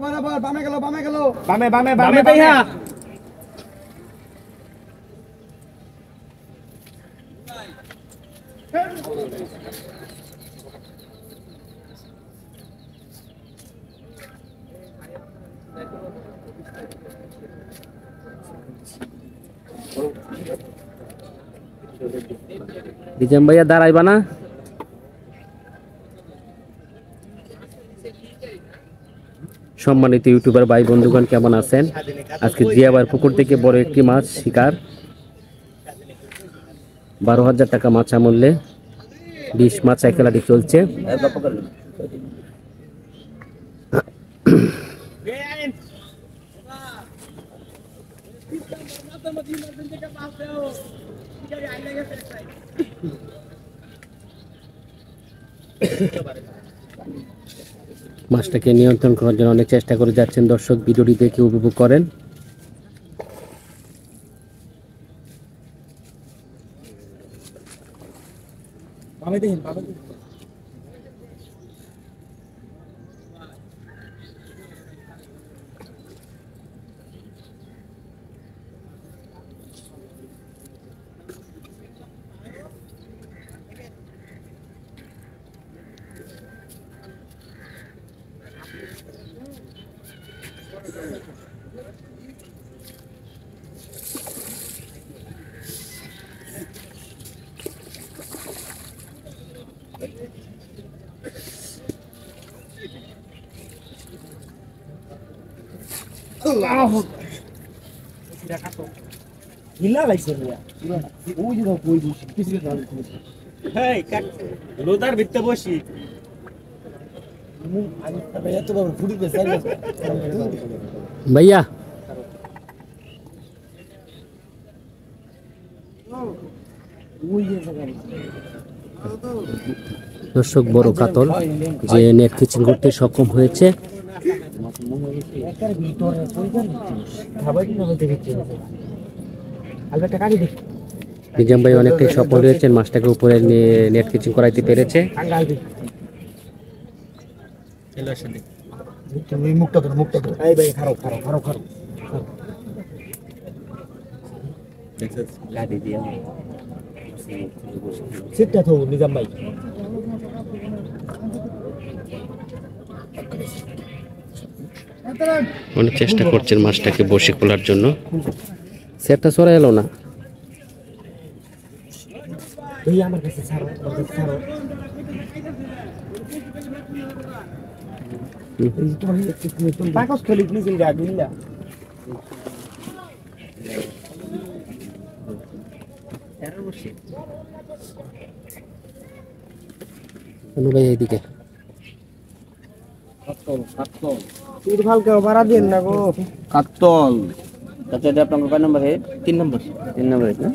বরাবর বামে গেল বামে বামে বামে ভাইয়া ডিজাম ভাইয়া দাঁড়াইবা না? সম্মানিত ইউটিউবার ভাই বন্ধুগণ কেমন আছেন? আজকে জিয়াবার পুকুর থেকে বড় একটি মাছ শিকার, 12,000 টাকা মাছা মূল্যে 20 মাছ খেলাটি চলছে। মাছটাকে নিয়ন্ত্রণ করার জন্য অনেক চেষ্টা করে যাচ্ছেন দর্শক, ভিডিওটি দেখে উপভোগ করেন। হিলা লাগছে ওই যে কই বসি কিছু হেই কাক লোদার ভিতরে বসি আমি এত বড় ফুড়ি কে চাই ভাইয়া দর্শক বড় কাতল যে নেট কিচিং করতে সক্ষম হয়েছে। নিজাম ভাই অনেকটাই সফল হয়েছেন, মাছটাকে উপরে নিয়ে নেট কিচিং করাইতে পেরেছে। নিজাম ভাই অনেক চেষ্টা করছেন মাছটাকে বসে খোলার জন্য, সেটটা সরে এলো না। আমার কাছে ছাড়ো বাকস খেলি প্লিজ এই গাড়িলা অনু ভাই এইদিকে তিরফাল কেউ ভাড়া দিন না গো কাতল আচ্ছা এটা আপনার কয় নম্বর 3 নম্বর 3 নম্বর না